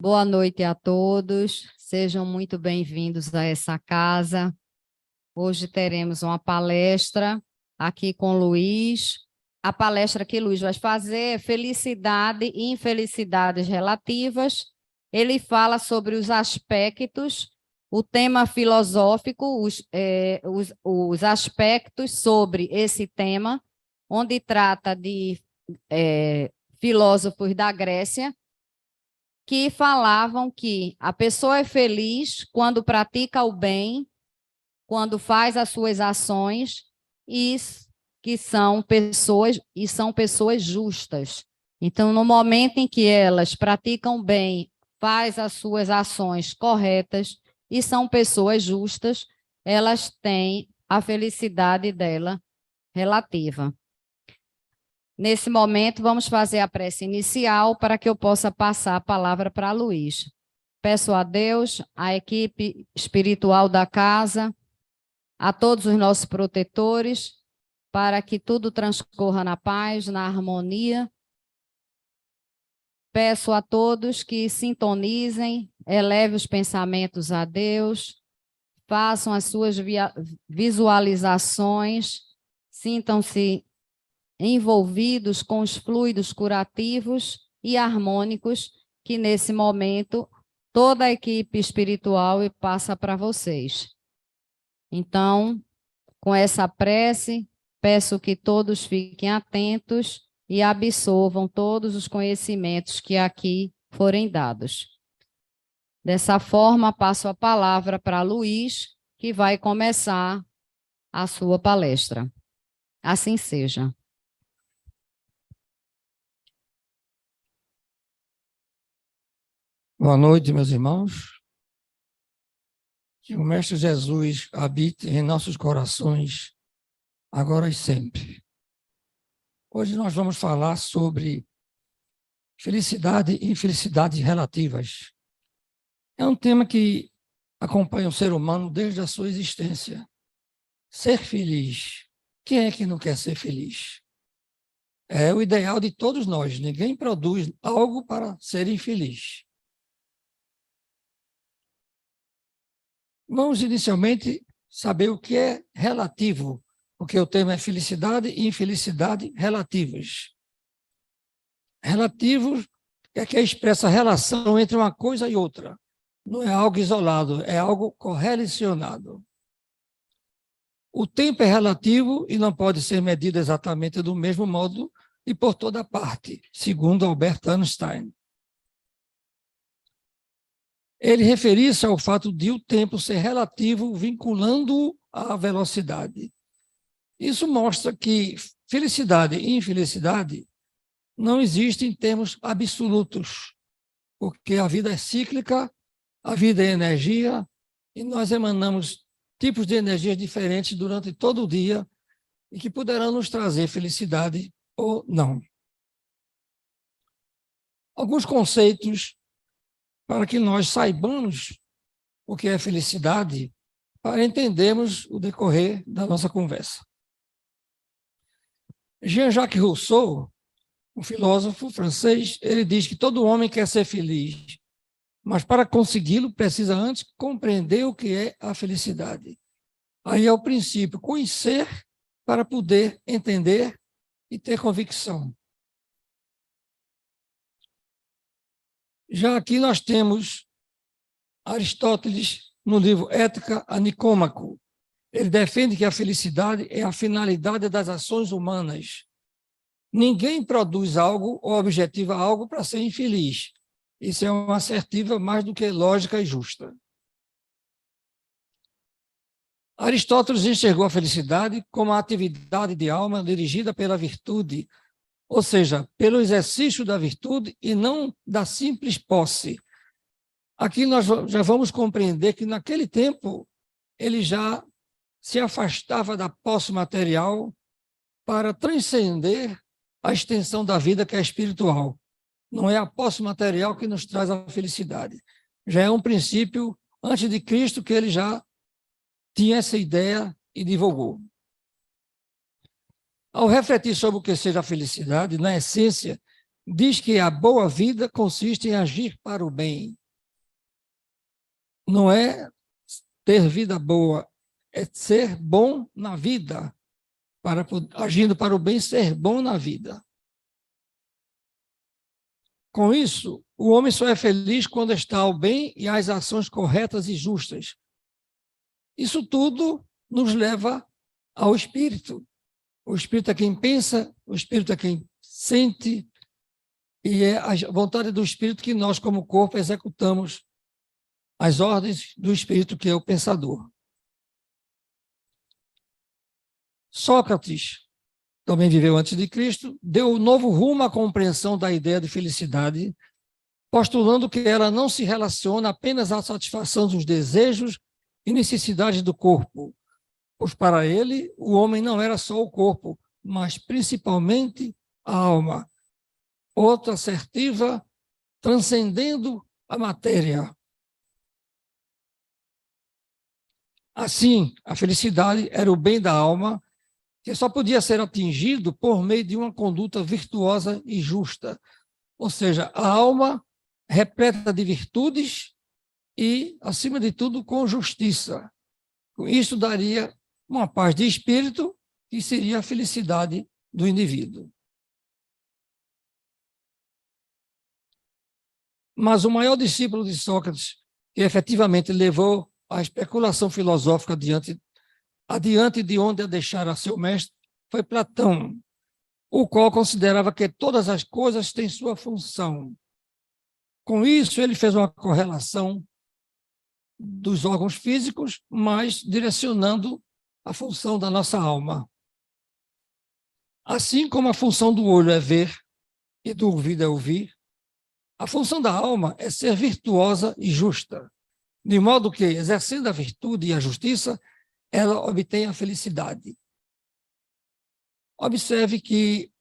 Boa noite a todos, sejam muito bem-vindos a essa casa. Hoje teremos uma palestra aqui com o Luiz. A palestra que o Luiz vai fazer é Felicidade e Infelicidades Relativas. Ele fala sobre os aspectos, o tema filosófico, os aspectos sobre esse tema, onde trata de filósofos da Grécia, que falavam que a pessoa é feliz quando pratica o bem, quando faz as suas ações, e que são pessoas justas. Então, no momento em que elas praticam bem, faz as suas ações corretas e são pessoas justas, elas têm a felicidade dela relativa. Nesse momento, vamos fazer a prece inicial para que eu possa passar a palavra para Luiz. Peço a Deus, à equipe espiritual da casa, a todos os nossos protetores, para que tudo transcorra na paz, na harmonia. Peço a todos que sintonizem, elevem os pensamentos a Deus, façam as suas visualizações, sintam-se envolvidos com os fluidos curativos e harmônicos que, nesse momento, toda a equipe espiritual passa para vocês. Então, com essa prece, peço que todos fiquem atentos e absorvam todos os conhecimentos que aqui forem dados. Dessa forma, passo a palavra para Luiz, que vai começar a sua palestra. Assim seja. Boa noite, meus irmãos. Que o Mestre Jesus habite em nossos corações, agora e sempre. Hoje nós vamos falar sobre felicidade e infelicidades relativas. É um tema que acompanha o ser humano desde a sua existência. Ser feliz. Quem é que não quer ser feliz? É o ideal de todos nós. Ninguém produz algo para ser infeliz. Vamos inicialmente saber o que é relativo, porque o tema é felicidade e infelicidade relativas. Relativo é que expressa a relação entre uma coisa e outra. Não é algo isolado, é algo correlacionado. O tempo é relativo e não pode ser medido exatamente do mesmo modo e por toda parte, segundo Albert Einstein. Ele referia-se ao fato de o tempo ser relativo, vinculando-o à velocidade. Isso mostra que felicidade e infelicidade não existem em termos absolutos, porque a vida é cíclica, a vida é energia, e nós emanamos tipos de energias diferentes durante todo o dia e que poderão nos trazer felicidade ou não. Alguns conceitos para que nós saibamos o que é felicidade, para entendermos o decorrer da nossa conversa. Jean-Jacques Rousseau, um filósofo francês, ele diz que todo homem quer ser feliz, mas para consegui-lo precisa antes compreender o que é a felicidade. Aí é o princípio, conhecer para poder entender e ter convicção. Já aqui nós temos Aristóteles no livro Ética a Nicômaco. Ele defende que a felicidade é a finalidade das ações humanas. Ninguém produz algo ou objetiva algo para ser infeliz. Isso é uma assertiva mais do que lógica e justa. Aristóteles enxergou a felicidade como a atividade de alma dirigida pela virtude, ou seja, pelo exercício da virtude e não da simples posse. Aqui nós já vamos compreender que naquele tempo ele já se afastava da posse material para transcender a extensão da vida que é espiritual. Não é a posse material que nos traz a felicidade. Já é um princípio, antes de Cristo, que ele já tinha essa ideia e divulgou. Ao refletir sobre o que seja a felicidade, na essência, diz que a boa vida consiste em agir para o bem. Não é ter vida boa, é ser bom na vida, agindo para o bem, ser bom na vida. Com isso, o homem só é feliz quando está ao bem e às ações corretas e justas. Isso tudo nos leva ao espírito. O espírito é quem pensa, o espírito é quem sente, e é a vontade do espírito que nós, como corpo, executamos as ordens do espírito, que é o pensador. Sócrates, também viveu antes de Cristo, deu um novo rumo à compreensão da ideia de felicidade, postulando que ela não se relaciona apenas à satisfação dos desejos e necessidades do corpo, pois para ele o homem não era só o corpo, mas principalmente a alma, outra assertiva, transcendendo a matéria. Assim, a felicidade era o bem da alma, que só podia ser atingido por meio de uma conduta virtuosa e justa. Ou seja, a alma repleta de virtudes e, acima de tudo, com justiça. Isso daria uma paz de espírito, que seria a felicidade do indivíduo. Mas o maior discípulo de Sócrates, que efetivamente levou a especulação filosófica adiante de onde a deixara seu mestre, foi Platão, o qual considerava que todas as coisas têm sua função. Com isso, ele fez uma correlação dos órgãos físicos, mas direcionando a função da nossa alma. Assim como a função do olho é ver e do ouvido é ouvir, a função da alma é ser virtuosa e justa, de modo que, exercendo a virtude e a justiça, ela obtém a felicidade. Observe que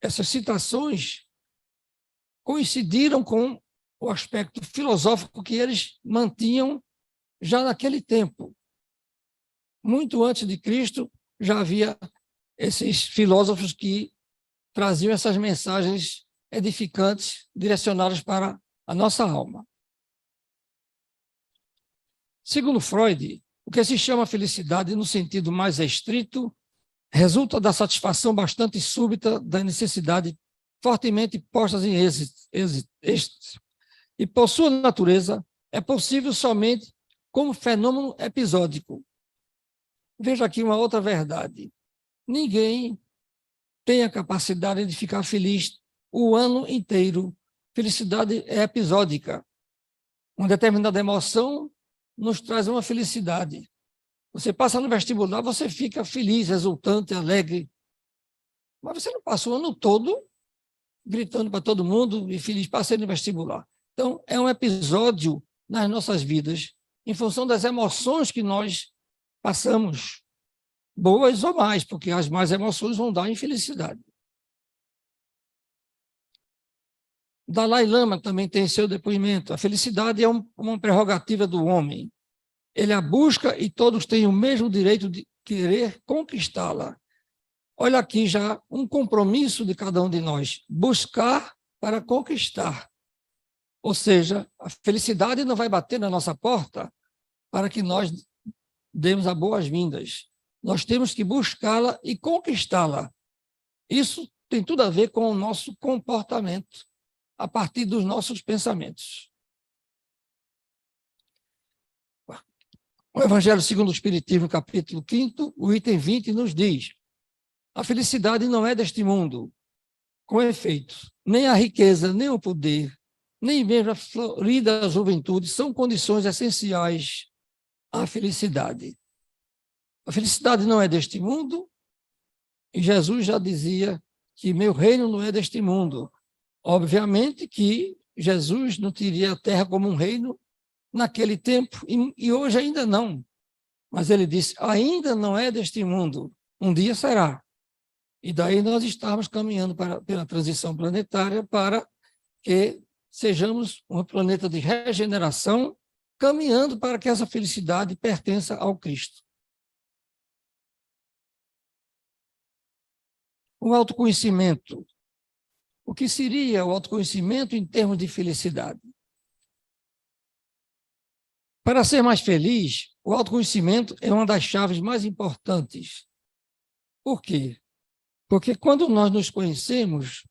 essas citações coincidiram com o aspecto filosófico que eles mantinham já naquele tempo. Muito antes de Cristo, já havia esses filósofos que traziam essas mensagens edificantes direcionadas para a nossa alma. Segundo Freud, o que se chama felicidade no sentido mais estrito resulta da satisfação bastante súbita da necessidade fortemente postas em êxtase. E, por sua natureza, é possível somente como fenômeno episódico. Veja aqui uma outra verdade. Ninguém tem a capacidade de ficar feliz o ano inteiro. Felicidade é episódica. Uma determinada emoção nos traz uma felicidade. Você passa no vestibular, você fica feliz, exultante, alegre. Mas você não passa o ano todo gritando para todo mundo e feliz, passei no vestibular. Então, é um episódio nas nossas vidas, em função das emoções que nós passamos, boas ou mais, porque as más emoções vão dar infelicidade. Dalai Lama também tem seu depoimento. A felicidade é uma prerrogativa do homem. Ele a busca e todos têm o mesmo direito de querer conquistá-la. Olha aqui já um compromisso de cada um de nós, buscar para conquistar. Ou seja, a felicidade não vai bater na nossa porta para que nós demos as boas-vindas. Nós temos que buscá-la e conquistá-la. Isso tem tudo a ver com o nosso comportamento, a partir dos nossos pensamentos. O Evangelho segundo o Espiritismo, capítulo 5º, o item 20, nos diz: a felicidade não é deste mundo. Com efeito, nem a riqueza, nem o poder, nem mesmo a florida juventude são condições essenciais à felicidade. A felicidade não é deste mundo, e Jesus já dizia que meu reino não é deste mundo. Obviamente que Jesus não teria a terra como um reino naquele tempo, e hoje ainda não. Mas ele disse, ainda não é deste mundo, um dia será. E daí nós estamos caminhando pela transição planetária para que sejamos um planeta de regeneração, caminhando para que essa felicidade pertença ao Cristo. O autoconhecimento o que seria o autoconhecimento em termos de felicidade. Para ser mais feliz, o autoconhecimento é uma das chaves mais importantes. Por quê? Porque quando nós nos conhecemos,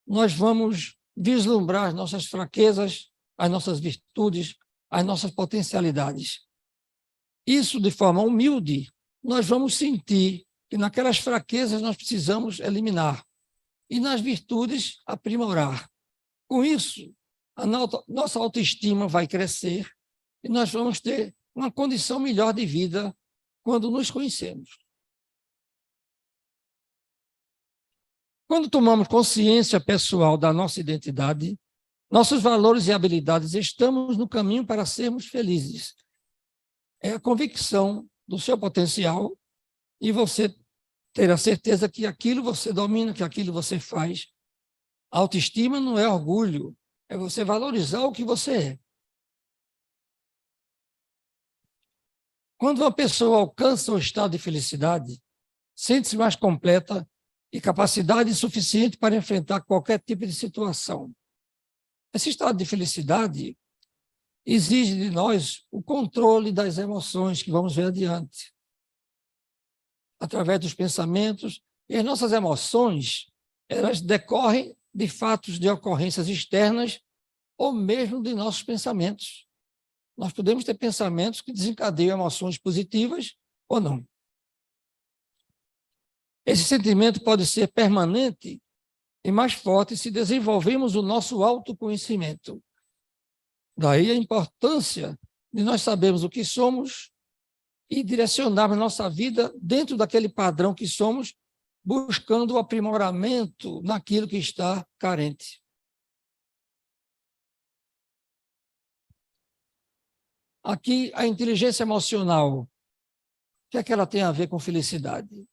nós vamos vislumbrar as nossas fraquezas, as nossas virtudes, as nossas potencialidades. Isso, de forma humilde, nós vamos sentir que naquelas fraquezas nós precisamos eliminar e nas virtudes aprimorar. Com isso, a nossa autoestima vai crescer e nós vamos ter uma condição melhor de vida quando nos conhecemos. Quando tomamos consciência pessoal da nossa identidade, nossos valores e habilidades, estamos no caminho para sermos felizes. É a convicção do seu potencial e você ter a certeza que aquilo você domina, que aquilo você faz. A autoestima não é orgulho, é você valorizar o que você é. Quando uma pessoa alcança um estado de felicidade, sente-se mais completa e capacidade suficiente para enfrentar qualquer tipo de situação. Esse estado de felicidade exige de nós o controle das emoções que vamos ver adiante, através dos pensamentos. E as nossas emoções, elas decorrem de fatos, de ocorrências externas ou mesmo de nossos pensamentos. Nós podemos ter pensamentos que desencadeiam emoções positivas ou não. Esse sentimento pode ser permanente e mais forte se desenvolvemos o nosso autoconhecimento. Daí a importância de nós sabermos o que somos e direcionarmos nossa vida dentro daquele padrão que somos, buscando o aprimoramento naquilo que está carente. Aqui, a inteligência emocional, o que é que ela tem a ver com felicidade?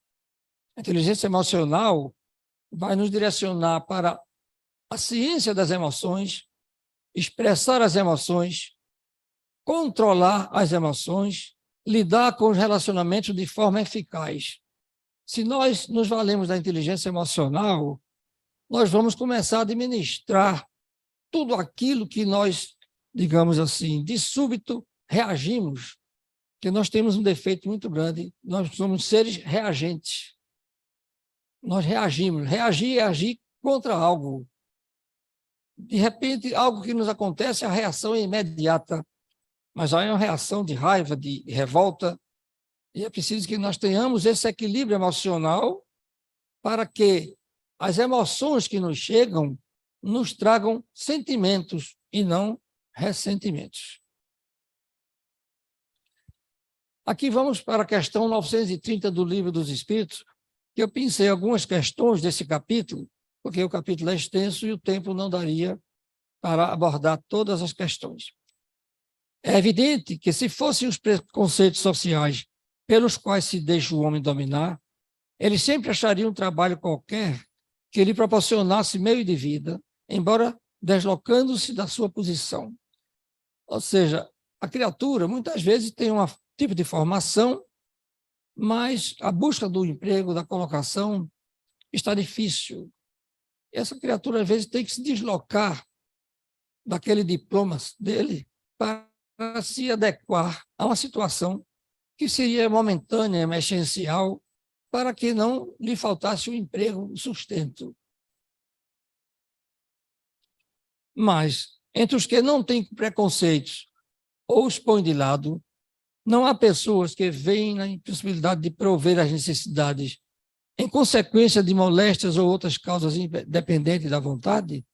A inteligência emocional vai nos direcionar para a ciência das emoções, expressar as emoções, controlar as emoções, lidar com os relacionamentos de forma eficaz. Se nós nos valemos da inteligência emocional, nós vamos começar a administrar tudo aquilo que nós, digamos assim, de súbito reagimos, porque nós temos um defeito muito grande, nós somos seres reagentes. Nós reagimos. Reagir é agir contra algo. De repente, algo que nos acontece, a reação é imediata, mas aí é uma reação de raiva, de revolta, e é preciso que nós tenhamos esse equilíbrio emocional para que as emoções que nos chegam nos tragam sentimentos e não ressentimentos. Aqui vamos para a questão 930 do Livro dos Espíritos, que eu pensei algumas questões desse capítulo, porque o capítulo é extenso e o tempo não daria para abordar todas as questões. É evidente que, se fossem os preconceitos sociais pelos quais se deixa o homem dominar, ele sempre acharia um trabalho qualquer que lhe proporcionasse meio de vida, embora deslocando-se da sua posição. Ou seja, a criatura muitas vezes tem um tipo de formação, mas a busca do emprego, da colocação, está difícil. Essa criatura, às vezes, tem que se deslocar daquele diploma dele para se adequar a uma situação que seria momentânea, emergencial, para que não lhe faltasse o emprego, o sustento. Mas, entre os que não têm preconceitos ou os põem de lado, não há pessoas que veem na impossibilidade de prover as necessidades em consequência de moléstias ou outras causas independentes da vontade?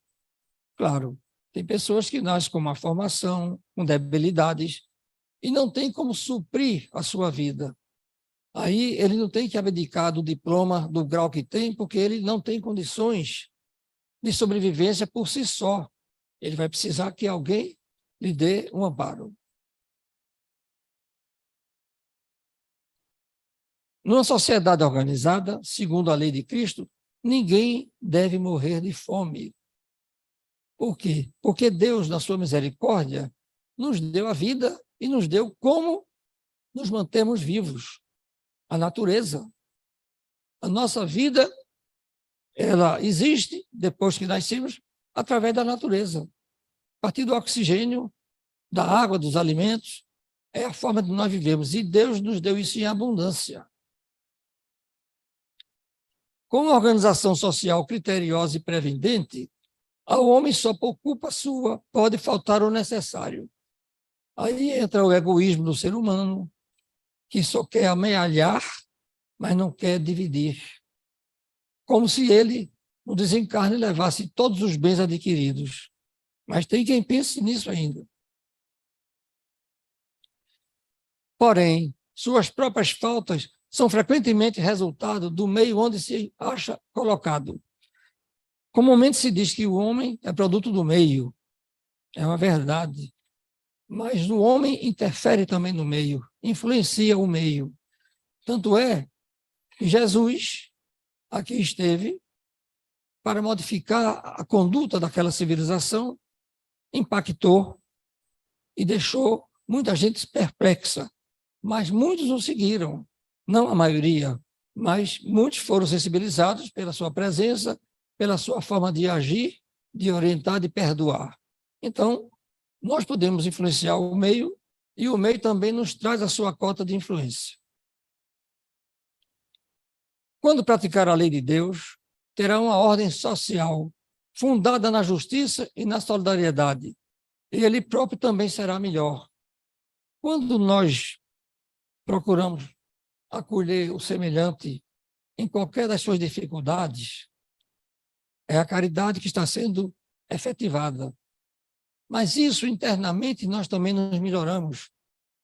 Claro, tem pessoas que nascem com má formação, com debilidades, e não tem como suprir a sua vida. Aí ele não tem que abdicar do diploma, do grau que tem, porque ele não tem condições de sobrevivência por si só. Ele vai precisar que alguém lhe dê um amparo. Numa sociedade organizada, segundo a lei de Cristo, ninguém deve morrer de fome. Por quê? Porque Deus, na sua misericórdia, nos deu a vida e nos deu como nos mantemos vivos. A natureza. A nossa vida ela existe, depois que nascemos, através da natureza. A partir do oxigênio, da água, dos alimentos, é a forma de nós vivemos. E Deus nos deu isso em abundância. Com uma organização social criteriosa e previdente, ao homem só por culpa sua pode faltar o necessário. Aí entra o egoísmo do ser humano, que só quer amealhar, mas não quer dividir. Como se ele, no desencarne, levasse todos os bens adquiridos. Mas tem quem pense nisso ainda. Porém, suas próprias faltas são frequentemente resultado do meio onde se acha colocado. Comumente se diz que o homem é produto do meio. É uma verdade. Mas o homem interfere também no meio, influencia o meio. Tanto é que Jesus aqui esteve para modificar a conduta daquela civilização, impactou e deixou muita gente perplexa. Mas muitos o seguiram, não a maioria, mas muitos foram sensibilizados pela sua presença, pela sua forma de agir, de orientar, de perdoar. Então, nós podemos influenciar o meio e o meio também nos traz a sua cota de influência. Quando praticar a lei de Deus, terá uma ordem social fundada na justiça e na solidariedade. E ele próprio também será melhor. Quando nós procuramos acolher o semelhante em qualquer das suas dificuldades, é a caridade que está sendo efetivada. Mas isso internamente nós também nos melhoramos,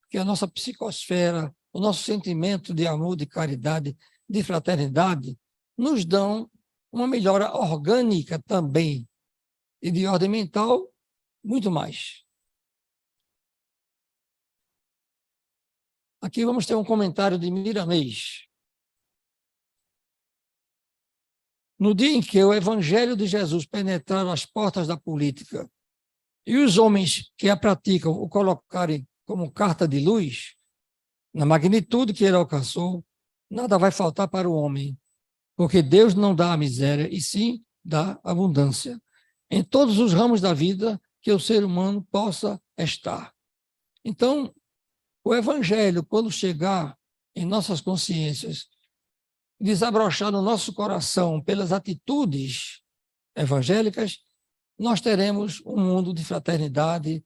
porque a nossa psicosfera, o nosso sentimento de amor, de caridade, de fraternidade, nos dão uma melhora orgânica também, e de ordem mental, muito mais. Aqui vamos ter um comentário de Miramês. No dia em que o Evangelho de Jesus penetrar as portas da política e os homens que a praticam o colocarem como carta de luz, na magnitude que ele alcançou, nada vai faltar para o homem, porque Deus não dá a miséria, e sim dá abundância, em todos os ramos da vida que o ser humano possa estar. Então, o Evangelho, quando chegar em nossas consciências, desabrochar no nosso coração pelas atitudes evangélicas, nós teremos um mundo de fraternidade,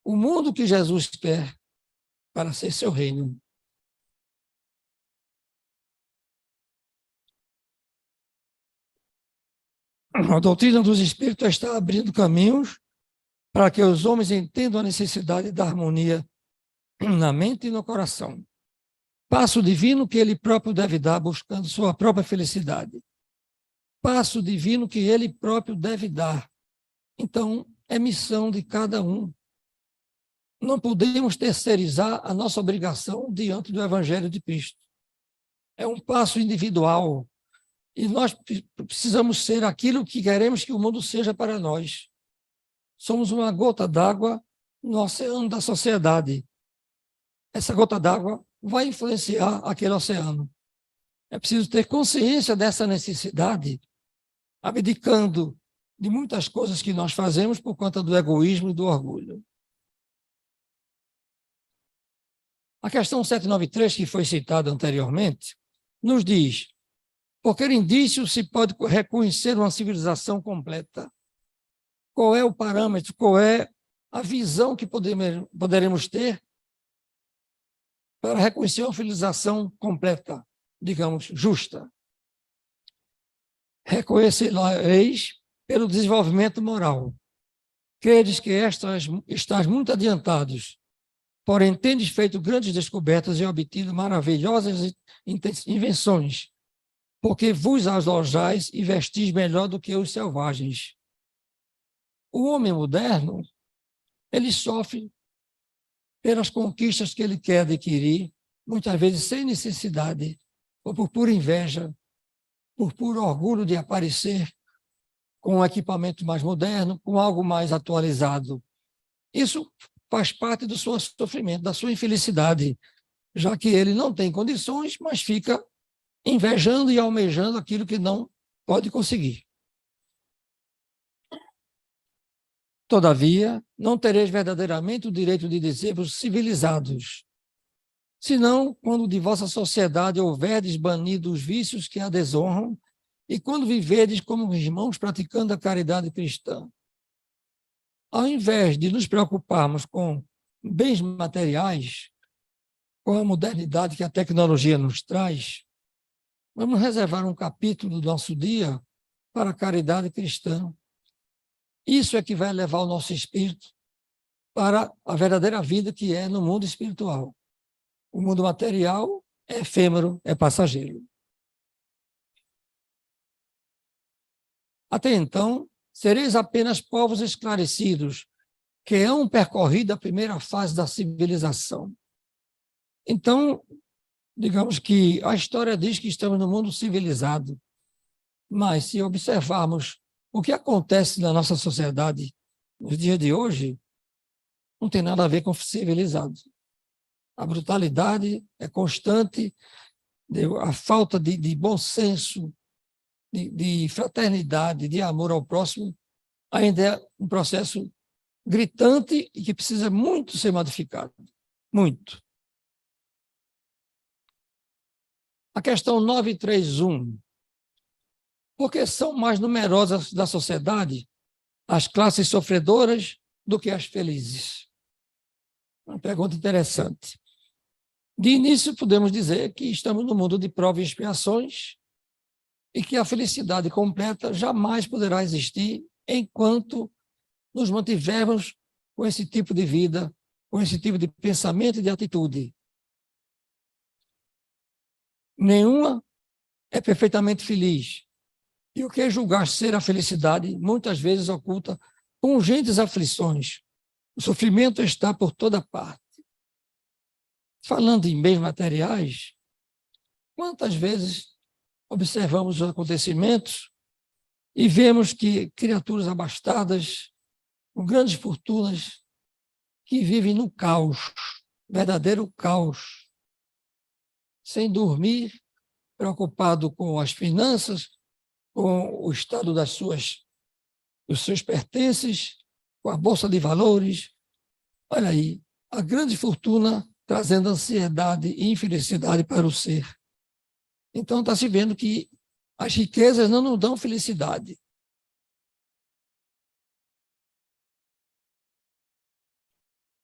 o mundo que Jesus quer para ser seu reino. A doutrina dos Espíritos está abrindo caminhos para que os homens entendam a necessidade da harmonia na mente e no coração. Passo divino que ele próprio deve dar, buscando sua própria felicidade. Passo divino que ele próprio deve dar. Então, é missão de cada um. Não podemos terceirizar a nossa obrigação diante do Evangelho de Cristo. É um passo individual. E nós precisamos ser aquilo que queremos que o mundo seja para nós. Somos uma gota d'água no oceano da sociedade. Essa gota d'água vai influenciar aquele oceano. É preciso ter consciência dessa necessidade, abdicando de muitas coisas que nós fazemos por conta do egoísmo e do orgulho. A questão 793, que foi citada anteriormente, nos diz: por que indício se pode reconhecer uma civilização completa? Qual é o parâmetro, qual é a visão que poderemos ter para reconhecer uma civilização completa, digamos, justa? Reconhecereis pelo desenvolvimento moral. Credes que estás muito adiantados, porém tendes feito grandes descobertas e obtido maravilhosas invenções, porque vos alojais e vestis melhor do que os selvagens. O homem moderno, ele sofre pelas conquistas que ele quer adquirir, muitas vezes sem necessidade, ou por pura inveja, por puro orgulho de aparecer com um equipamento mais moderno, com algo mais atualizado. Isso faz parte do seu sofrimento, da sua infelicidade, já que ele não tem condições, mas fica invejando e almejando aquilo que não pode conseguir. Todavia, não tereis verdadeiramente o direito de dizer-vos civilizados, senão quando de vossa sociedade houverdes banido os vícios que a desonram e quando viverdes como irmãos praticando a caridade cristã. Ao invés de nos preocuparmos com bens materiais, com a modernidade que a tecnologia nos traz, vamos reservar um capítulo do nosso dia para a caridade cristã. Isso é que vai levar o nosso espírito para a verdadeira vida que é no mundo espiritual. O mundo material é efêmero, é passageiro. Até então, sereis apenas povos esclarecidos, que hão percorrido a primeira fase da civilização. Então, digamos que a história diz que estamos no mundo civilizado, mas se observarmos o que acontece na nossa sociedade nos dias de hoje, não tem nada a ver com civilizado. A brutalidade é constante, a falta de bom senso, de fraternidade, de amor ao próximo, ainda é um processo gritante e que precisa muito ser modificado. Muito. A questão 931. Por que são mais numerosas da sociedade as classes sofredoras do que as felizes? Uma pergunta interessante. De início, podemos dizer que estamos no mundo de provas e expiações e que a felicidade completa jamais poderá existir enquanto nos mantivermos com esse tipo de vida, com esse tipo de pensamento e de atitude. Nenhuma é perfeitamente feliz. E o que julgar ser a felicidade muitas vezes oculta pungentes aflições. O sofrimento está por toda parte. Falando em bens materiais, quantas vezes observamos os acontecimentos e vemos que criaturas abastadas, com grandes fortunas, que vivem no caos, verdadeiro caos, sem dormir, preocupado com as finanças, com o estado dos seus pertences, com a bolsa de valores. Olha aí, a grande fortuna trazendo ansiedade e infelicidade para o ser. Então está se vendo que as riquezas não nos dão felicidade.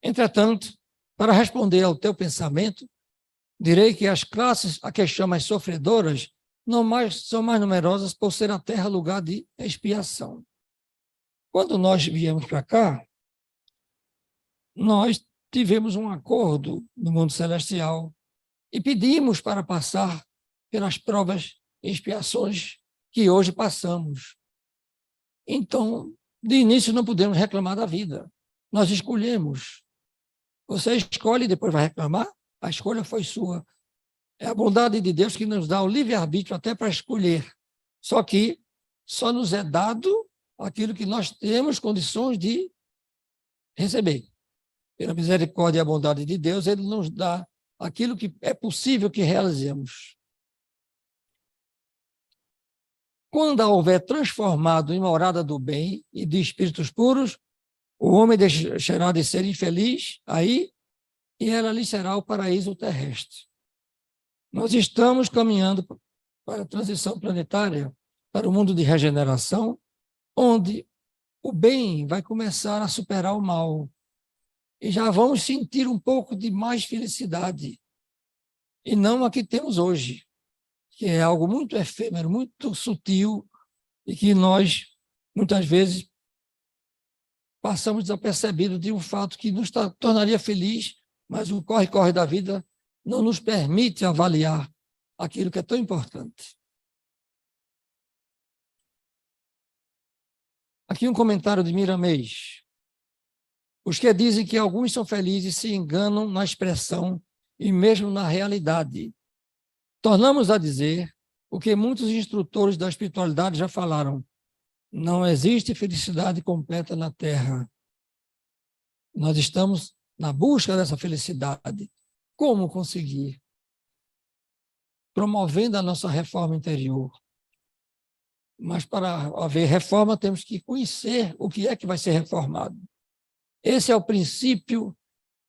Entretanto, para responder ao teu pensamento, direi que as classes a que chamas sofredoras são mais numerosas por ser a terra lugar de expiação. Quando nós viemos para cá, nós tivemos um acordo no mundo celestial e pedimos para passar pelas provas e expiações que hoje passamos. Então, de início, não podemos reclamar da vida. Nós escolhemos. Você escolhe e depois vai reclamar? A escolha foi sua. É a bondade de Deus que nos dá o livre-arbítrio até para escolher. Só que só nos é dado aquilo que nós temos condições de receber. Pela misericórdia e a bondade de Deus, Ele nos dá aquilo que é possível que realizemos. Quando a houver transformado em morada do bem e de espíritos puros, o homem deixará de ser infeliz aí e ela lhe será o paraíso terrestre. Nós estamos caminhando para a transição planetária, para o mundo de regeneração, onde o bem vai começar a superar o mal. E já vamos sentir um pouco de mais felicidade. E não a que temos hoje, que é algo muito efêmero, muito sutil, e que nós, muitas vezes, passamos desapercebido de um fato que nos tornaria feliz, mas o corre-corre da vida não nos permite avaliar aquilo que é tão importante. Aqui um comentário de Miramês. Os que dizem que alguns são felizes se enganam na expressão e mesmo na realidade. Tornamos a dizer o que muitos instrutores da espiritualidade já falaram. Não existe felicidade completa na Terra. Nós estamos na busca dessa felicidade. Como conseguir? Promovendo a nossa reforma interior. Mas para haver reforma, temos que conhecer o que é que vai ser reformado. Esse é o princípio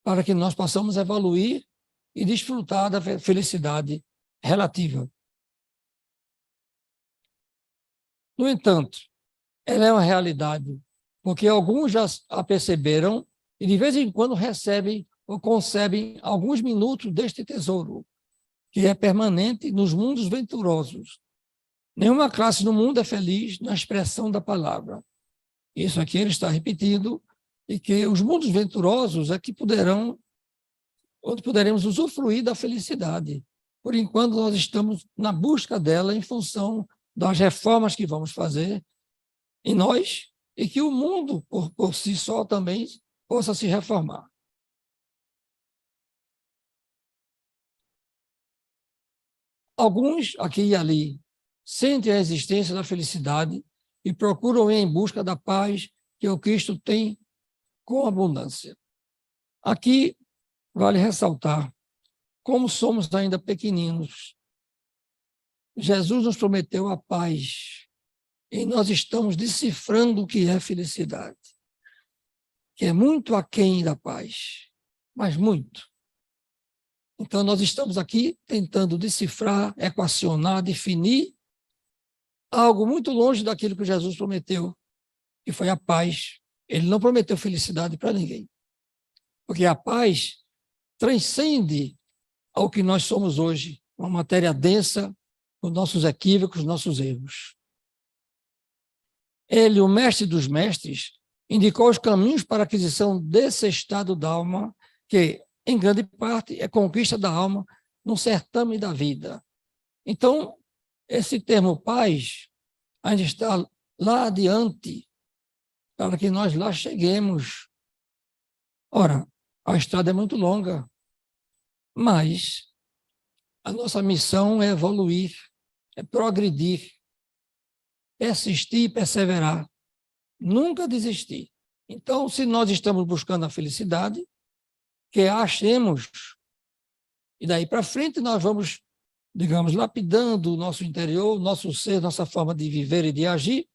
para que nós possamos evoluir e desfrutar da felicidade relativa. No entanto, ela é uma realidade, porque alguns já a perceberam e de vez em quando recebem ou concebem alguns minutos deste tesouro, que é permanente nos mundos venturosos. Nenhuma classe no mundo é feliz na expressão da palavra. Isso aqui ele está repetindo, e que os mundos venturosos é que onde poderemos usufruir da felicidade. Por enquanto, nós estamos na busca dela em função das reformas que vamos fazer em nós e que o mundo, por si só, também possa se reformar. Alguns, aqui e ali, sentem a existência da felicidade e procuram ir em busca da paz que o Cristo tem com abundância. Aqui vale ressaltar como somos ainda pequeninos. Jesus nos prometeu a paz e nós estamos decifrando o que é felicidade, que é muito aquém da paz, mas muito. Então, nós estamos aqui tentando decifrar, equacionar, definir algo muito longe daquilo que Jesus prometeu, que foi a paz. Ele não prometeu felicidade para ninguém, porque a paz transcende ao que nós somos hoje, uma matéria densa, com nossos equívocos, nossos erros. Ele, o mestre dos mestres, indicou os caminhos para a aquisição desse estado da alma, que, em grande parte, é conquista da alma no certame da vida. Então, esse termo paz ainda está lá adiante, para que nós lá cheguemos. Ora, a estrada é muito longa, mas a nossa missão é evoluir, é progredir, persistir e perseverar, nunca desistir. Então, se nós estamos buscando a felicidade, que a achemos, e daí para frente nós vamos, digamos, lapidando o nosso interior, o nosso ser, nossa forma de viver e de agir,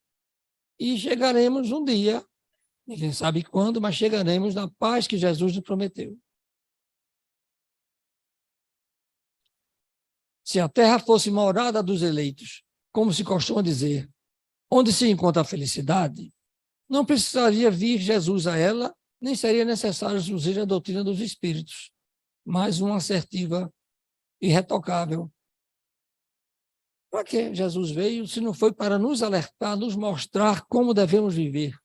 e chegaremos um dia, ninguém sabe quando, mas chegaremos na paz que Jesus nos prometeu. Se a terra fosse morada dos eleitos, como se costuma dizer, onde se encontra a felicidade, não precisaria vir Jesus a ela, nem seria necessário surgir a doutrina dos espíritos, mas uma assertiva irretocável. Para que Jesus veio, se não foi para nos alertar, nos mostrar como devemos viver?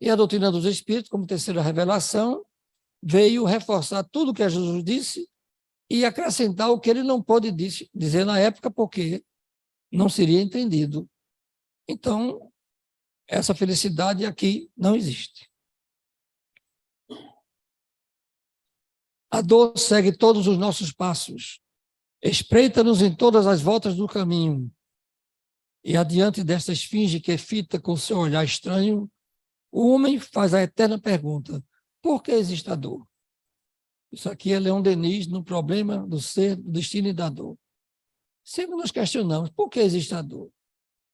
E a doutrina dos espíritos, como terceira revelação, veio reforçar tudo o que Jesus disse e acrescentar o que ele não pôde dizer na época, porque não seria entendido. Então, essa felicidade aqui não existe. A dor segue todos os nossos passos, espreita-nos em todas as voltas do caminho, e adiante desta esfinge que fita com seu olhar estranho, o homem faz a eterna pergunta: por que existe a dor? Isso aqui é Leon Denis no Problema do Ser, do Destino e da Dor. Sempre nos questionamos por que existe a dor.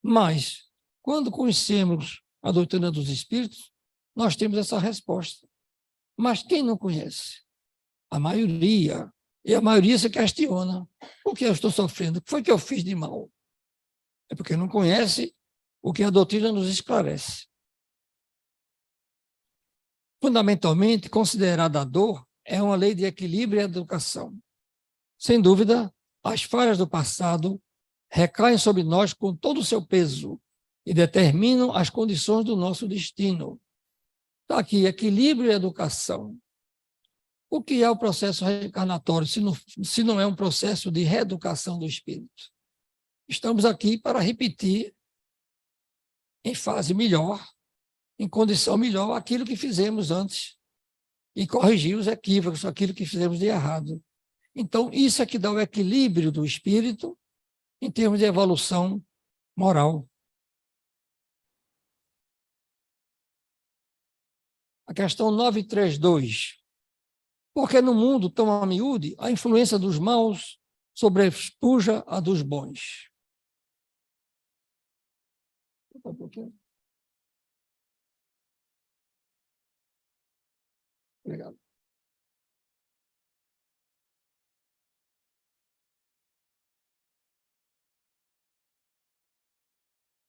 Mas, quando conhecemos a doutrina dos espíritos, nós temos essa resposta. Mas quem não conhece? A maioria. E a maioria se questiona: por que eu estou sofrendo? O que foi que eu fiz de mal? É porque não conhece o que a doutrina nos esclarece. Fundamentalmente, considerada a dor é uma lei de equilíbrio e educação. Sem dúvida, as falhas do passado recaem sobre nós com todo o seu peso e determinam as condições do nosso destino. Está aqui, equilíbrio e educação. O que é o processo reencarnatório, se não é um processo de reeducação do espírito? Estamos aqui para repetir em fase melhor, em condição melhor, aquilo que fizemos antes e corrigir os equívocos, aquilo que fizemos de errado. Então, isso é que dá o equilíbrio do espírito em termos de evolução moral. A questão 932. Porque no mundo tão a miúde, a influência dos maus sobrepuja a dos bons. Um pouquinho. Obrigado.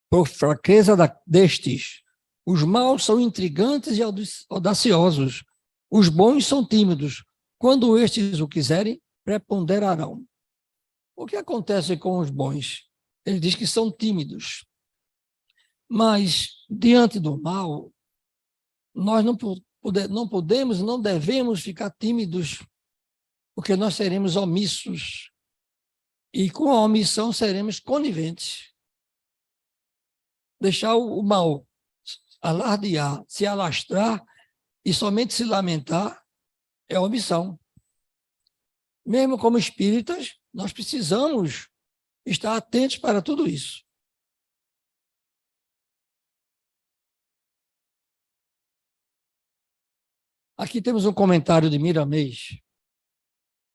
Por fraqueza destes, os maus são intrigantes e audaciosos, os bons são tímidos. Quando estes o quiserem, preponderarão. O que acontece com os bons? Ele diz que são tímidos. Mas, diante do mal, nós não podemos e não devemos ficar tímidos, porque nós seremos omissos. E com a omissão seremos coniventes. Deixar o mal alardear, se alastrar e somente se lamentar é omissão. Mesmo como espíritas, nós precisamos estar atentos para tudo isso. Aqui temos um comentário de Miramês.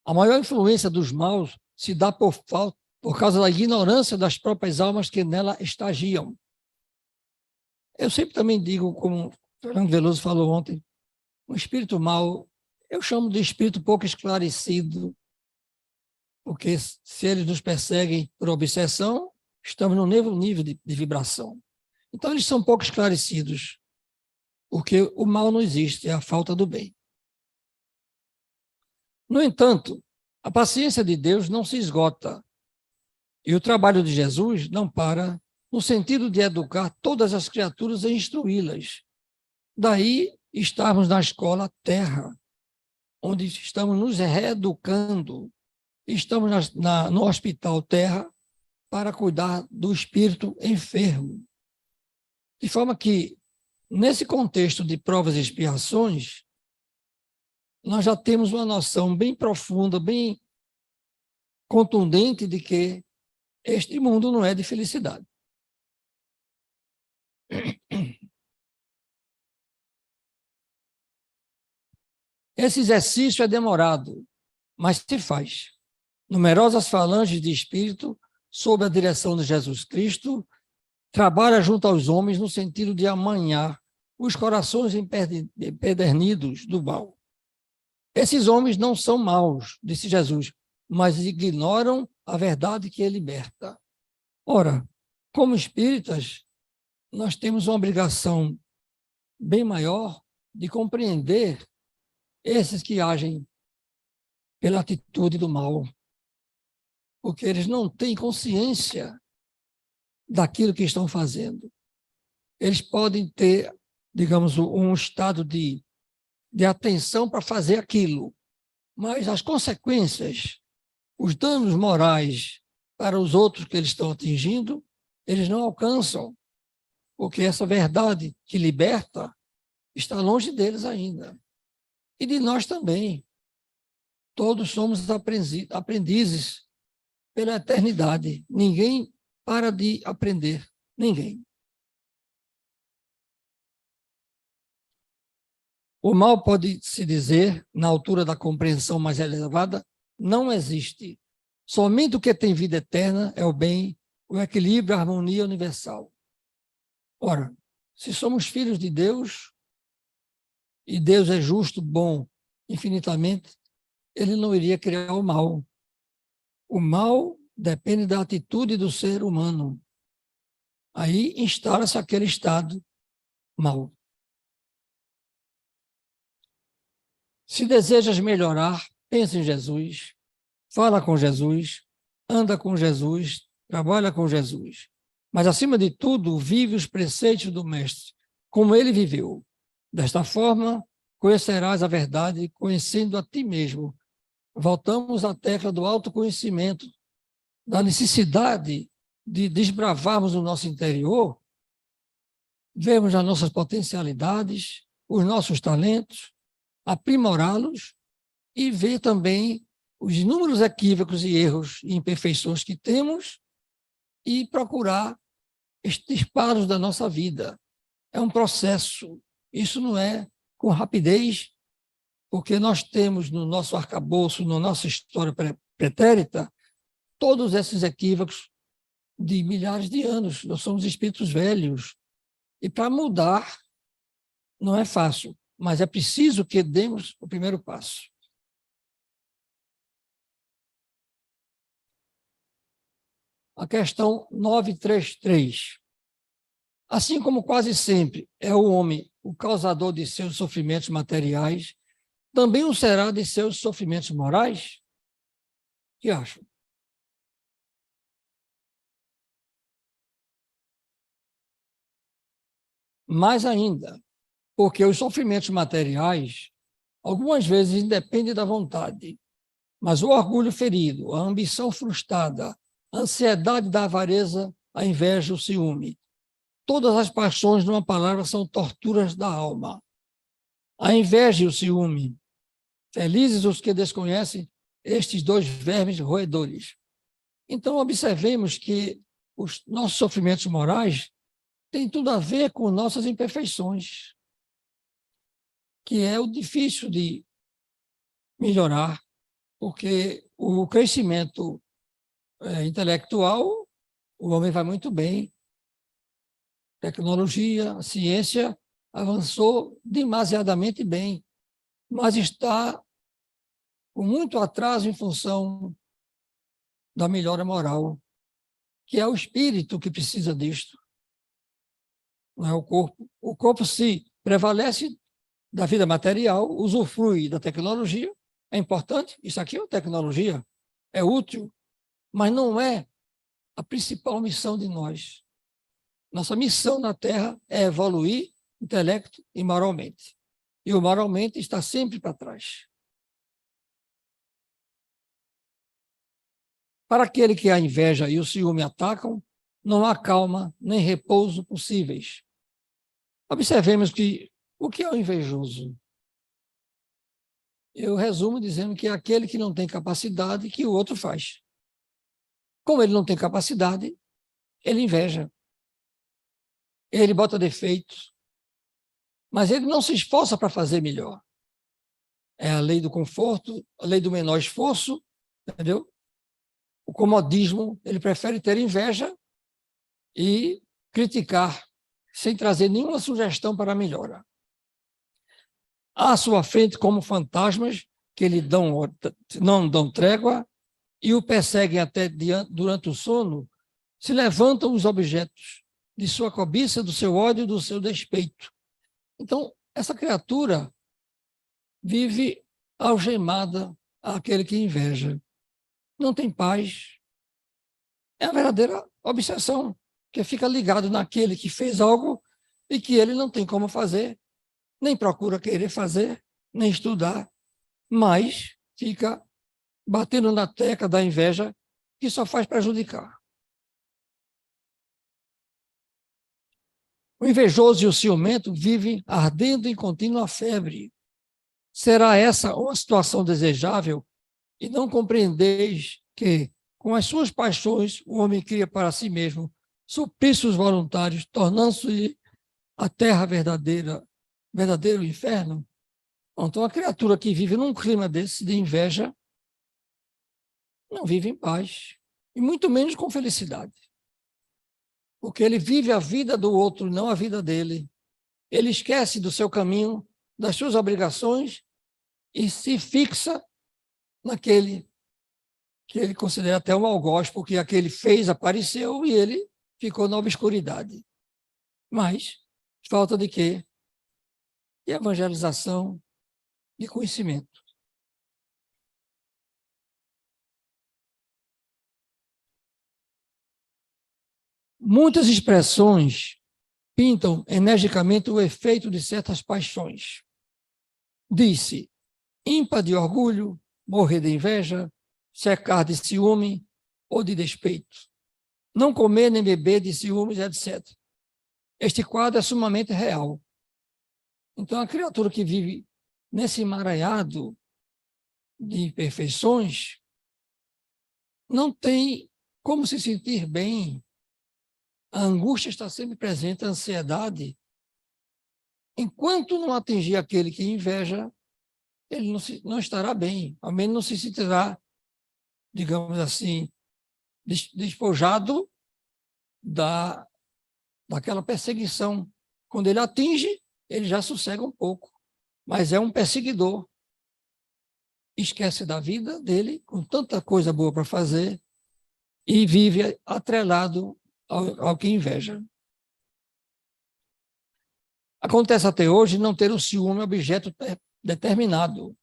A maior influência dos maus se dá por causa da ignorância das próprias almas que nela estagiam. Eu sempre também digo, como Fernando Veloso falou ontem, um espírito mau, eu chamo de espírito pouco esclarecido, porque se eles nos perseguem por obsessão, estamos no mesmo nível de vibração. Então, eles são pouco esclarecidos, porque o mal não existe, é a falta do bem. No entanto, a paciência de Deus não se esgota, e o trabalho de Jesus não para no sentido de educar todas as criaturas e instruí-las. Daí estarmos na escola Terra, onde estamos nos reeducando. Estamos no Hospital Terra para cuidar do espírito enfermo. De forma que, nesse contexto de provas e expiações, nós já temos uma noção bem profunda, bem contundente de que este mundo não é de felicidade. Esse exercício é demorado, mas se faz. Numerosas falanges de espírito, sob a direção de Jesus Cristo, trabalham junto aos homens no sentido de amanhar os corações empedernidos do mal. Esses homens não são maus, disse Jesus, mas ignoram a verdade que ele liberta. Ora, como espíritas, nós temos uma obrigação bem maior de compreender esses que agem pela atitude do mal, porque eles não têm consciência daquilo que estão fazendo. Eles podem ter, digamos, um estado de atenção para fazer aquilo, mas as consequências, os danos morais para os outros que eles estão atingindo, eles não alcançam, porque essa verdade que liberta está longe deles ainda. E de nós também. Todos somos aprendizes pela eternidade. Ninguém para de aprender. Ninguém. O mal pode-se dizer, na altura da compreensão mais elevada, não existe. Somente o que tem vida eterna é o bem, o equilíbrio, a harmonia universal. Ora, se somos filhos de Deus, e Deus é justo, bom, infinitamente, ele não iria criar o mal. O mal depende da atitude do ser humano. Aí instala-se aquele estado mal. Se desejas melhorar, pensa em Jesus, fala com Jesus, anda com Jesus, trabalha com Jesus. Mas, acima de tudo, vive os preceitos do Mestre, como ele viveu. Desta forma, conhecerás a verdade, conhecendo a ti mesmo. Voltamos à tecla do autoconhecimento, da necessidade de desbravarmos o nosso interior, vermos as nossas potencialidades, os nossos talentos, aprimorá-los e ver também os inúmeros equívocos e erros e imperfeições que temos e procurar extirpá-los da nossa vida. É um processo. Isso não é com rapidez, porque nós temos no nosso arcabouço, na nossa história pretérita, todos esses equívocos de milhares de anos. Nós somos espíritos velhos. E para mudar não é fácil, mas é preciso que demos o primeiro passo. A questão 933. Assim como quase sempre é o homem o causador de seus sofrimentos materiais, também o será de seus sofrimentos morais? O que acham? Mais ainda, porque os sofrimentos materiais algumas vezes independem da vontade, mas o orgulho ferido, a ambição frustrada, a ansiedade da avareza, a inveja, o ciúme, todas as paixões, numa palavra, são torturas da alma. A inveja e o ciúme, felizes os que desconhecem estes dois vermes roedores. Então, observemos que os nossos sofrimentos morais têm tudo a ver com nossas imperfeições, que é o difícil de melhorar, porque o crescimento intelectual, o homem vai muito bem, tecnologia, a ciência avançou demasiadamente bem, mas está com muito atraso em função da melhora moral, que é o espírito que precisa disto, não é o corpo. O corpo, se prevalece da vida material, usufrui da tecnologia, é importante, isso aqui é uma tecnologia, é útil, mas não é a principal missão de nós. Nossa missão na Terra é evoluir intelecto e moralmente. E o moralmente está sempre para trás. Para aquele que a inveja e o ciúme atacam, não há calma nem repouso possíveis. Observemos que o que é o invejoso? Eu resumo dizendo que é aquele que não tem capacidade que o outro faz. Como ele não tem capacidade, ele inveja. Ele bota defeitos, mas ele não se esforça para fazer melhor. É a lei do conforto, a lei do menor esforço, entendeu? O comodismo, ele prefere ter inveja e criticar, sem trazer nenhuma sugestão para a melhora. À sua frente, como fantasmas, que lhe não dão trégua e o perseguem até durante o sono, se levantam os objetos de sua cobiça, do seu ódio, do seu despeito. Então, essa criatura vive algemada àquele que inveja. Não tem paz. É a verdadeira obsessão, que fica ligado naquele que fez algo e que ele não tem como fazer, nem procura querer fazer, nem estudar, mas fica batendo na tecla da inveja, que só faz prejudicar. O invejoso e o ciumento vivem ardendo em contínua febre. Será essa uma situação desejável? E não compreendeis que, com as suas paixões, o homem cria para si mesmo suplícios voluntários, tornando-se a terra verdadeiro inferno? Então, a criatura que vive num clima desse, de inveja, não vive em paz, e muito menos com felicidade. Porque ele vive a vida do outro, não a vida dele. Ele esquece do seu caminho, das suas obrigações, e se fixa naquele que ele considera até um algoz, porque aquele fez, apareceu, e ele ficou na obscuridade. Mas falta de quê? De evangelização, de conhecimento. Muitas expressões pintam energicamente o efeito de certas paixões. Disse, ímpar de orgulho, morrer de inveja, secar de ciúme ou de despeito, não comer nem beber de ciúmes, etc. Este quadro é sumamente real. Então, a criatura que vive nesse emaranhado de imperfeições não tem como se sentir bem. A angústia está sempre presente, a ansiedade. Enquanto não atingir aquele que inveja, ele não estará bem, ao menos não se sentirá, digamos assim, despojado daquela perseguição. Quando ele atinge, ele já sossega um pouco, mas é um perseguidor. Esquece da vida dele, com tanta coisa boa para fazer, e vive atrelado ao que inveja. Acontece até hoje não ter o ciúme objeto determinado.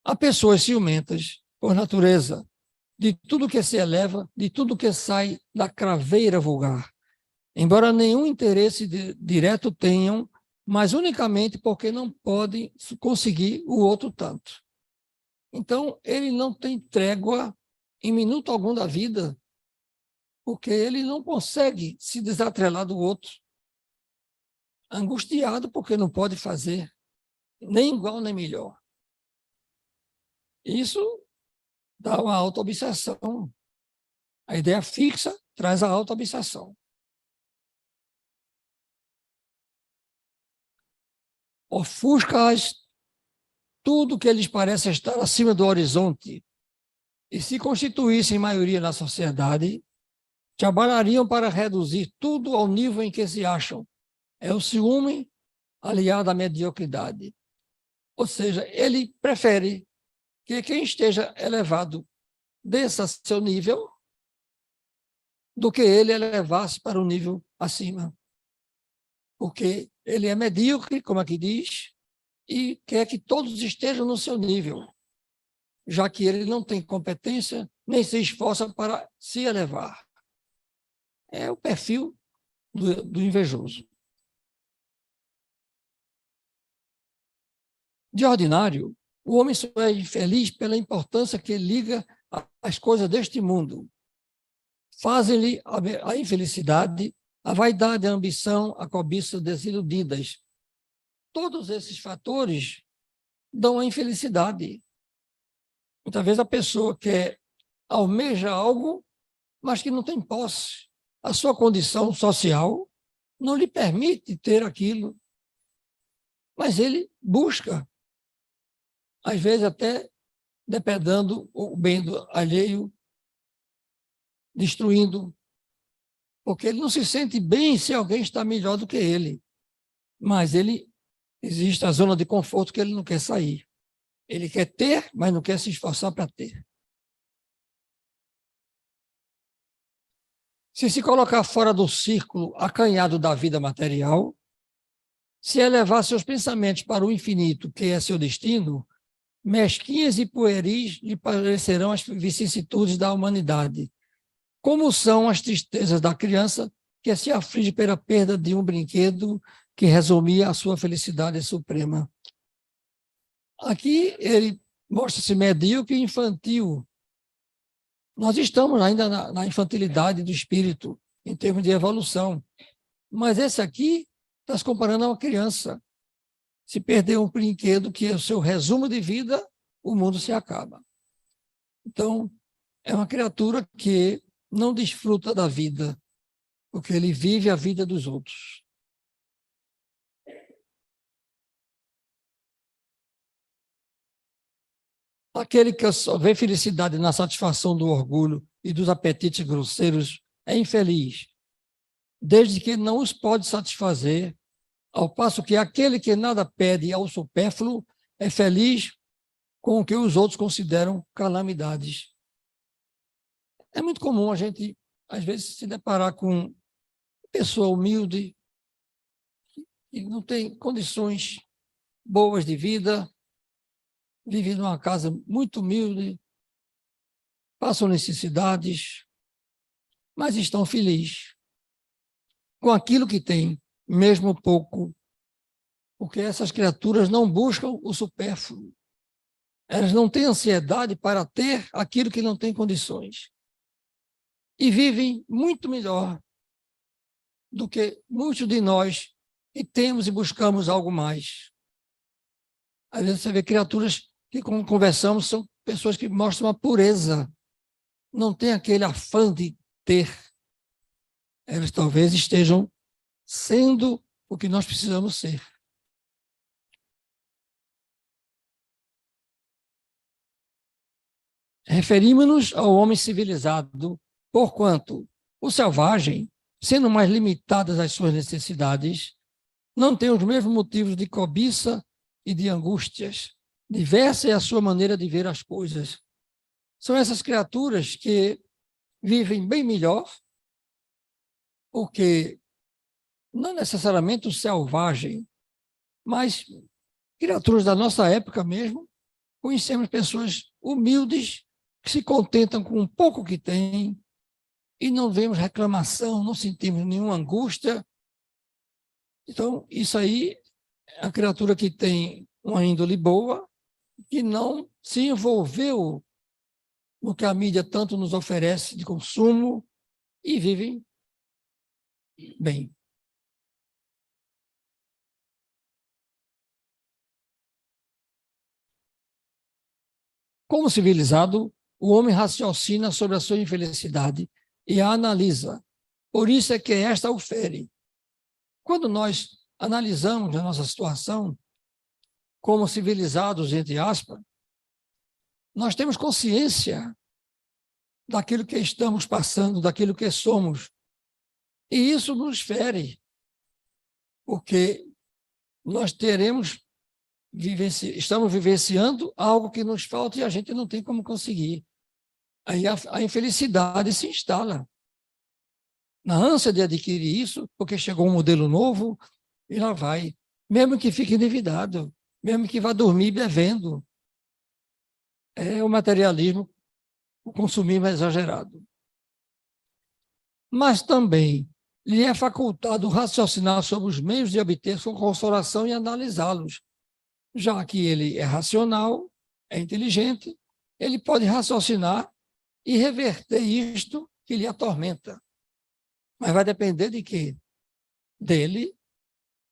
Há pessoas ciumentas, por natureza, de tudo que se eleva, de tudo que sai da craveira vulgar, embora nenhum interesse direto tenham, mas unicamente porque não podem conseguir o outro tanto. Então, ele não tem trégua em minuto algum da vida, porque ele não consegue se desatrelar do outro. Angustiado porque não pode fazer nem igual nem melhor. Isso dá uma auto-obsessão. A ideia fixa traz a auto-obsessão. Ofusca-as tudo que eles parecem estar acima do horizonte e se constituíssem maioria na sociedade, trabalhariam para reduzir tudo ao nível em que se acham. É o ciúme aliado à mediocridade. Ou seja, ele prefere que quem esteja elevado desça a seu nível do que ele elevasse para um nível acima. Porque ele é medíocre, como aqui diz, e quer que todos estejam no seu nível, já que ele não tem competência nem se esforça para se elevar. É o perfil do invejoso. De ordinário, o homem só é infeliz pela importância que liga às coisas deste mundo. Fazem-lhe a infelicidade, a vaidade, a ambição, a cobiça desiludidas. Todos esses fatores dão a infelicidade. Muitas vezes a pessoa almeja algo, mas que não tem posse. A sua condição social não lhe permite ter aquilo. Mas ele busca, às vezes até depredando o bem do alheio, destruindo, porque ele não se sente bem se alguém está melhor do que ele. Mas existe a zona de conforto que ele não quer sair. Ele quer ter, mas não quer se esforçar para ter. Se colocar fora do círculo acanhado da vida material, se elevar seus pensamentos para o infinito, que é seu destino, mesquinhas e pueris lhe parecerão as vicissitudes da humanidade, como são as tristezas da criança que se aflige pela perda de um brinquedo que resumia a sua felicidade suprema. Aqui ele mostra-se medíocre e infantil. Nós estamos ainda na infantilidade do espírito, em termos de evolução. Mas esse aqui está se comparando a uma criança. Se perder um brinquedo que é o seu resumo de vida, o mundo se acaba. Então, é uma criatura que não desfruta da vida, porque ele vive a vida dos outros. Aquele que só vê felicidade na satisfação do orgulho e dos apetites grosseiros é infeliz, desde que não os pode satisfazer, ao passo que aquele que nada pede ao supérfluo é feliz com o que os outros consideram calamidades. É muito comum a gente, às vezes, se deparar com uma pessoa humilde, que não tem condições boas de vida, vive numa casa muito humilde, passam necessidades, mas estão felizes com aquilo que têm, mesmo pouco, porque essas criaturas não buscam o supérfluo. Elas não têm ansiedade para ter aquilo que não tem condições. E vivem muito melhor do que muitos de nós que temos e buscamos algo mais. Às vezes você vê criaturas que, quando conversamos, são pessoas que mostram uma pureza, não tem aquele afã de ter. Elas talvez estejam sendo o que nós precisamos ser. Referimos-nos ao homem civilizado, porquanto o selvagem sendo mais limitadas as suas necessidades, não têm os mesmos motivos de cobiça e de angústias. Diversa é a sua maneira de ver as coisas. São essas criaturas que vivem bem melhor, porque não necessariamente o selvagem, mas criaturas da nossa época mesmo, conhecemos pessoas humildes que se contentam com um pouco que têm e não vemos reclamação, não sentimos nenhuma angústia. Então, isso aí é a criatura que tem uma índole boa, que não se envolveu no que a mídia tanto nos oferece de consumo e vivem bem. Como civilizado, o homem raciocina sobre a sua infelicidade e a analisa. Por isso é que esta o fere. Quando nós analisamos a nossa situação como civilizados, entre aspas, nós temos consciência daquilo que estamos passando, daquilo que somos. E isso nos fere, porque nós estamos vivenciando algo que nos falta e a gente não tem como conseguir. Aí a infelicidade se instala. Na ânsia de adquirir isso, porque chegou um modelo novo, e lá vai. Mesmo que fique endividado, mesmo que vá dormir bebendo. É o materialismo, o consumismo exagerado. Mas também lhe é facultado raciocinar sobre os meios de obter sua consolação e analisá-los. Já que ele é racional, é inteligente, ele pode raciocinar e reverter isto que lhe atormenta. Mas vai depender de quê? Dele,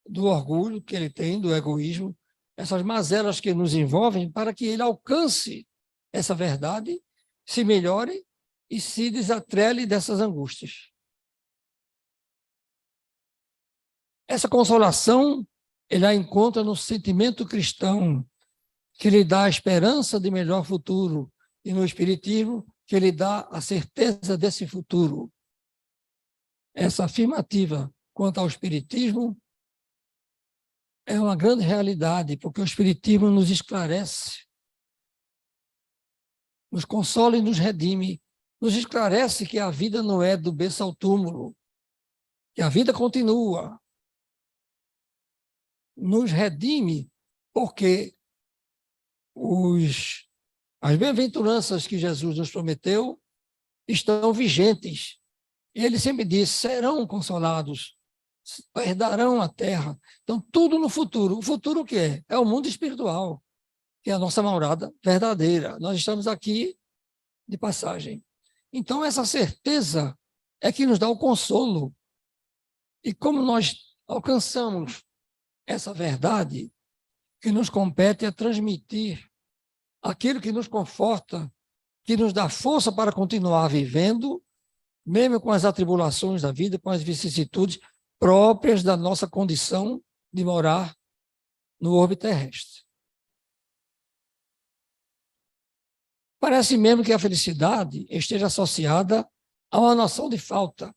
do orgulho que ele tem, do egoísmo, essas mazelas que nos envolvem para que ele alcance essa verdade, se melhore e se desatrele dessas angústias. Essa consolação ele a encontra no sentimento cristão, que lhe dá a esperança de melhor futuro, e no espiritismo, que lhe dá a certeza desse futuro. Essa afirmativa quanto ao espiritismo é uma grande realidade, porque o espiritismo nos esclarece, nos consola e nos redime, nos esclarece que a vida não é do berço ao túmulo, que a vida continua. Nos redime porque as bem-aventuranças que Jesus nos prometeu estão vigentes. Ele sempre disse, serão consolados, herdarão a terra. Então, tudo no futuro. O futuro o que é? É o mundo espiritual, que é a nossa morada verdadeira. Nós estamos aqui de passagem. Então, essa certeza é que nos dá o consolo. E como nós alcançamos essa verdade, que nos compete é transmitir aquilo que nos conforta, que nos dá força para continuar vivendo, mesmo com as atribulações da vida, com as vicissitudes próprias da nossa condição de morar no orbe terrestre. Parece mesmo que a felicidade esteja associada a uma noção de falta.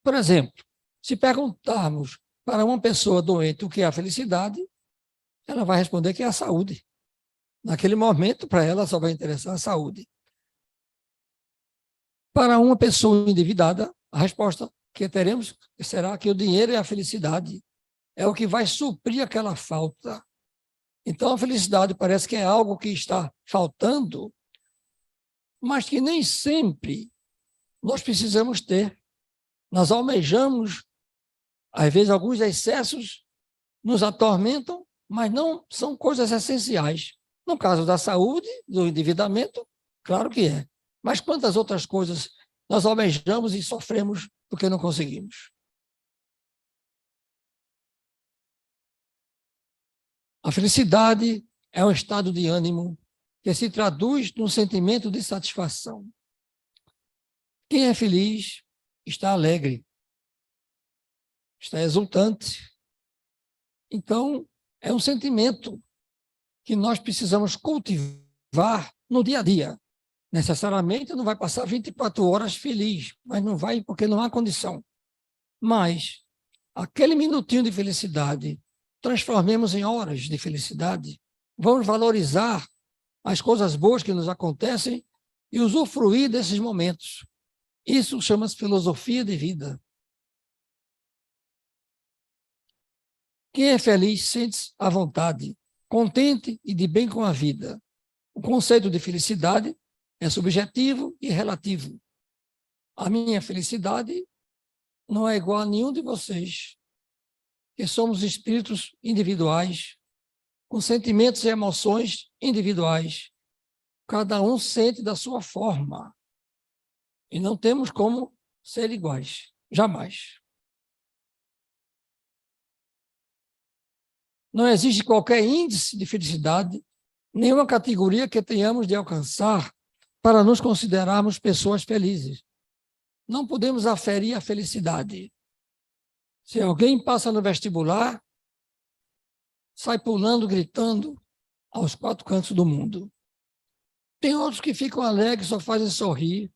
Por exemplo, se perguntarmos para uma pessoa doente o que é a felicidade, ela vai responder que é a saúde. Naquele momento, para ela, só vai interessar a saúde. Para uma pessoa endividada, a resposta que teremos será que o dinheiro é a felicidade. É o que vai suprir aquela falta. Então, a felicidade parece que é algo que está faltando, mas que nem sempre nós precisamos ter. Nós almejamos, às vezes, alguns excessos nos atormentam, mas não são coisas essenciais. No caso da saúde, do endividamento, claro que é. Mas quantas outras coisas nós almejamos e sofremos porque não conseguimos? A felicidade é um estado de ânimo que se traduz num sentimento de satisfação. Quem é feliz está alegre, está exultante. Então, é um sentimento que nós precisamos cultivar no dia a dia. Necessariamente não vai passar 24 horas feliz, mas não vai porque não há condição. Mas aquele minutinho de felicidade, transformemos em horas de felicidade. Vamos valorizar as coisas boas que nos acontecem e usufruir desses momentos. Isso chama-se filosofia de vida. Quem é feliz sente-se à vontade, contente e de bem com a vida. O conceito de felicidade é subjetivo e relativo. A minha felicidade não é igual a nenhum de vocês, que somos espíritos individuais, com sentimentos e emoções individuais. Cada um sente da sua forma. E não temos como ser iguais, jamais. Não existe qualquer índice de felicidade, nenhuma categoria que tenhamos de alcançar para nos considerarmos pessoas felizes. Não podemos aferir a felicidade. Se alguém passa no vestibular, sai pulando, gritando aos quatro cantos do mundo. Tem outros que ficam alegres, só fazem sorrir.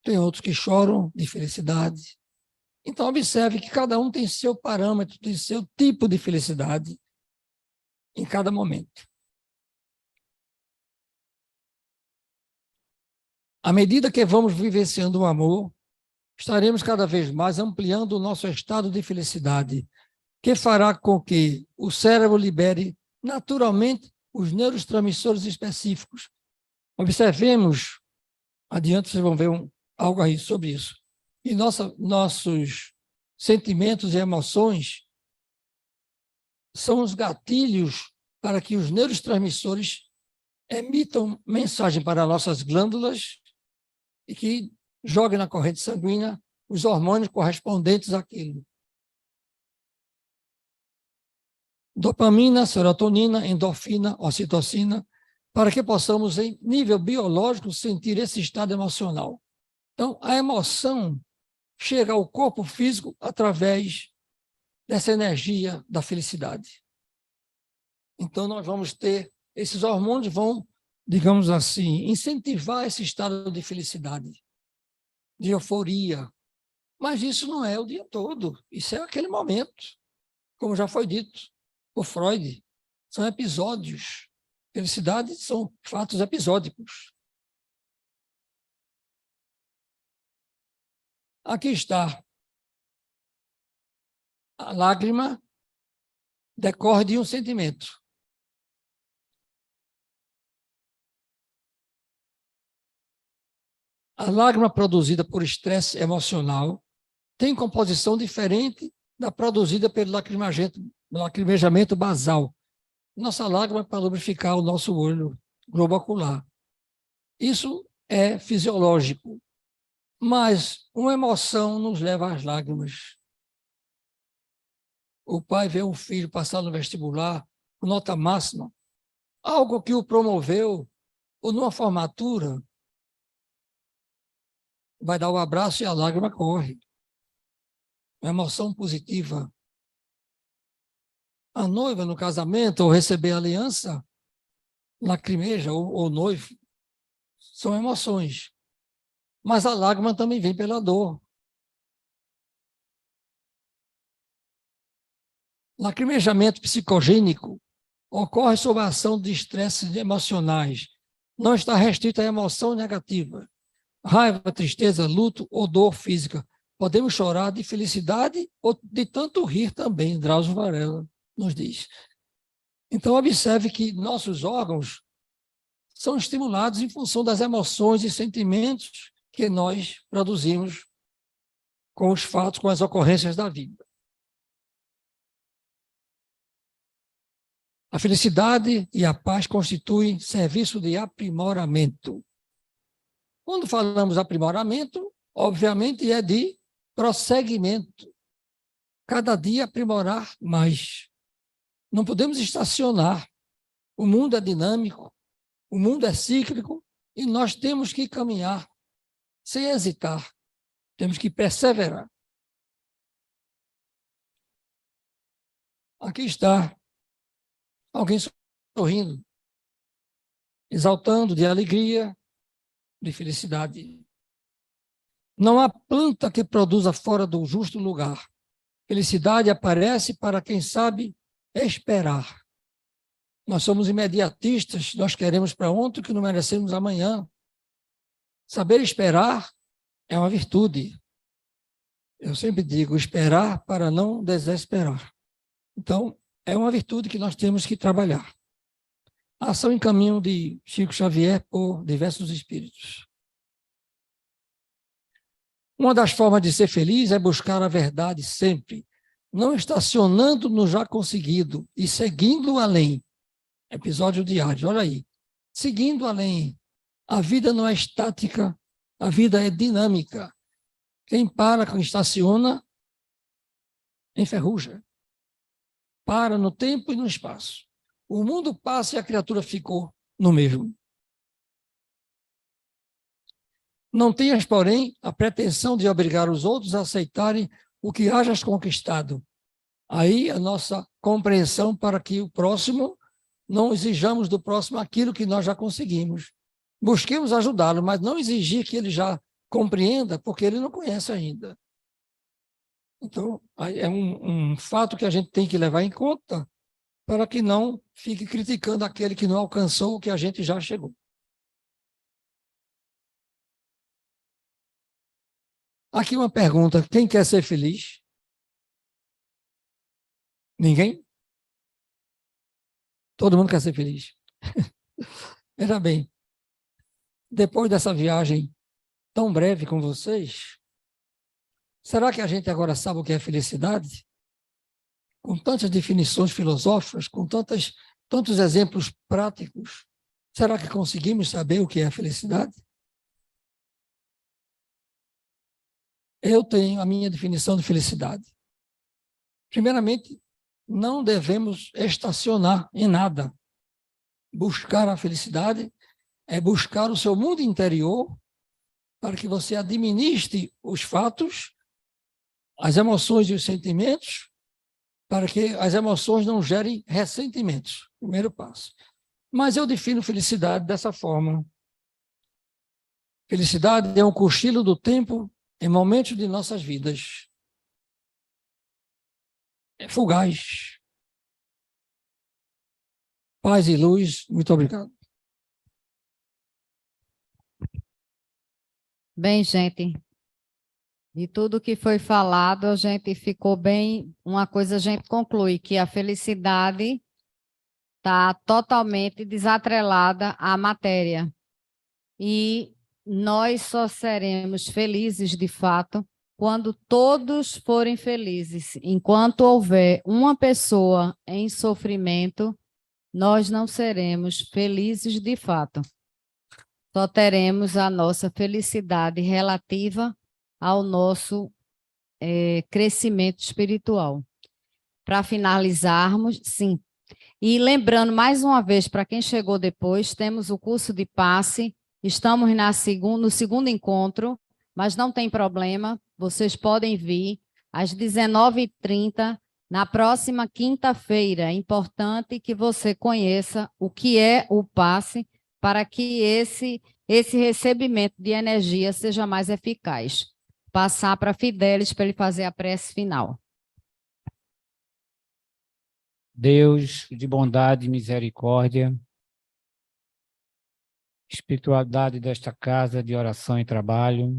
Tem outros que choram de felicidade. Então, observe que cada um tem seu parâmetro, tem seu tipo de felicidade em cada momento. À medida que vamos vivenciando o amor, estaremos cada vez mais ampliando o nosso estado de felicidade, que fará com que o cérebro libere naturalmente os neurotransmissores específicos. Observemos, adiante vocês vão ver algo aí sobre isso. E nossos sentimentos e emoções são os gatilhos para que os neurotransmissores emitam mensagem para nossas glândulas e que joguem na corrente sanguínea os hormônios correspondentes àquilo. Dopamina, serotonina, endorfina, ocitocina, para que possamos, em nível biológico, sentir esse estado emocional. Então, a emoção chega ao corpo físico através dessa energia da felicidade. Então, nós vamos ter, esses hormônios vão, digamos assim, incentivar esse estado de felicidade, de euforia. Mas isso não é o dia todo, isso é aquele momento, como já foi dito por Freud, são episódios. Felicidade são fatos episódicos. Aqui está. A lágrima decorre de um sentimento. A lágrima produzida por estresse emocional tem composição diferente da produzida pelo lacrimejamento basal. Nossa lágrima é para lubrificar o nosso olho, globo ocular. Isso é fisiológico, mas uma emoção nos leva às lágrimas. O pai vê um filho passar no vestibular com nota máxima, algo que o promoveu, ou numa formatura, vai dar o abraço e a lágrima corre. Uma emoção positiva. A noiva no casamento, ou receber a aliança, lacrimeja, ou noivo, são emoções. Mas a lágrima também vem pela dor. Lacrimejamento psicogênico ocorre sob a ação de estresses emocionais. Não está restrito à emoção negativa. Raiva, tristeza, luto ou dor física. Podemos chorar de felicidade ou de tanto rir também, Drauzio Varela nos diz. Então, observe que nossos órgãos são estimulados em função das emoções e sentimentos que nós produzimos com os fatos, com as ocorrências da vida. A felicidade e a paz constituem serviço de aprimoramento. Quando falamos aprimoramento, obviamente é de prosseguimento. Cada dia aprimorar mais. Não podemos estacionar. O mundo é dinâmico, o mundo é cíclico e nós temos que caminhar sem hesitar. Temos que perseverar. Aqui está alguém sorrindo, exaltando de alegria, de felicidade. Não há planta que produza fora do justo lugar. Felicidade aparece para quem sabe esperar. Nós somos imediatistas, nós queremos para ontem o que não merecemos amanhã. Saber esperar é uma virtude. Eu sempre digo, esperar para não desesperar. Então, é uma virtude que nós temos que trabalhar. A ação em caminho de Chico Xavier por diversos espíritos. Uma das formas de ser feliz é buscar a verdade sempre, não estacionando no já conseguido e seguindo além. Episódio diário, olha aí. Seguindo além. A vida não é estática, a vida é dinâmica. Quem para, quem estaciona, enferruja. Para no tempo e no espaço. O mundo passa e a criatura ficou no mesmo. Não tenhas, porém, a pretensão de obrigar os outros a aceitarem o que hajas conquistado. Aí a nossa compreensão para que o próximo, não exijamos do próximo aquilo que nós já conseguimos. Busquemos ajudá-lo, mas não exigir que ele já compreenda, porque ele não conhece ainda. Então, é um fato que a gente tem que levar em conta para que não fique criticando aquele que não alcançou o que a gente já chegou. Aqui uma pergunta, quem quer ser feliz? Ninguém? Todo mundo quer ser feliz. Veja bem, depois dessa viagem tão breve com vocês, será que a gente agora sabe o que é felicidade? Com tantas definições filosóficas, com tantos exemplos práticos, será que conseguimos saber o que é felicidade? Eu tenho a minha definição de felicidade. Primeiramente, não devemos estacionar em nada. Buscar a felicidade é buscar o seu mundo interior para que você administre os fatos, as emoções e os sentimentos, para que as emoções não gerem ressentimentos. Primeiro passo. Mas eu defino felicidade dessa forma. Felicidade é um cochilo do tempo em momentos de nossas vidas. É fugaz. Paz e luz, muito obrigado. Bem, gente, de tudo que foi falado, a gente ficou bem. Uma coisa a gente conclui, que a felicidade está totalmente desatrelada à matéria. E nós só seremos felizes, de fato, quando todos forem felizes. Enquanto houver uma pessoa em sofrimento, nós não seremos felizes de fato. Só teremos a nossa felicidade relativa ao nosso crescimento espiritual. Para finalizarmos, sim. E lembrando mais uma vez, para quem chegou depois, temos o curso de passe, estamos no segundo encontro, mas não tem problema, vocês podem vir às 19h30, na próxima quinta-feira. É importante que você conheça o que é o passe, para que esse recebimento de energia seja mais eficaz. Passar para Fidelis para ele fazer a prece final. Deus de bondade e misericórdia, espiritualidade desta casa de oração e trabalho,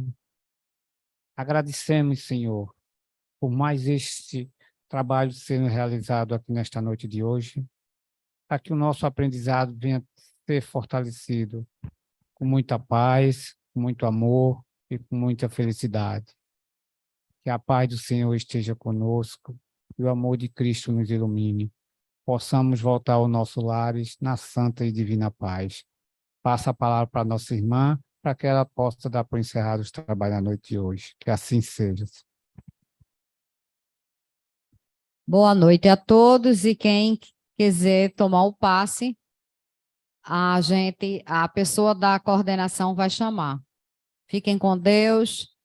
agradecemos, Senhor, por mais este trabalho sendo realizado aqui nesta noite de hoje, para que o nosso aprendizado venha ser fortalecido com muita paz, com muito amor e com muita felicidade. Que a paz do Senhor esteja conosco e o amor de Cristo nos ilumine. Possamos voltar ao nosso lares na santa e divina paz. Passa a palavra para nossa irmã, para que ela possa dar por encerrado os trabalhos da noite de hoje. Que assim seja. Boa noite a todos, e quem quiser tomar o passe, a pessoa da coordenação vai chamar. Fiquem com Deus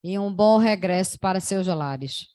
e um bom regresso para seus lares.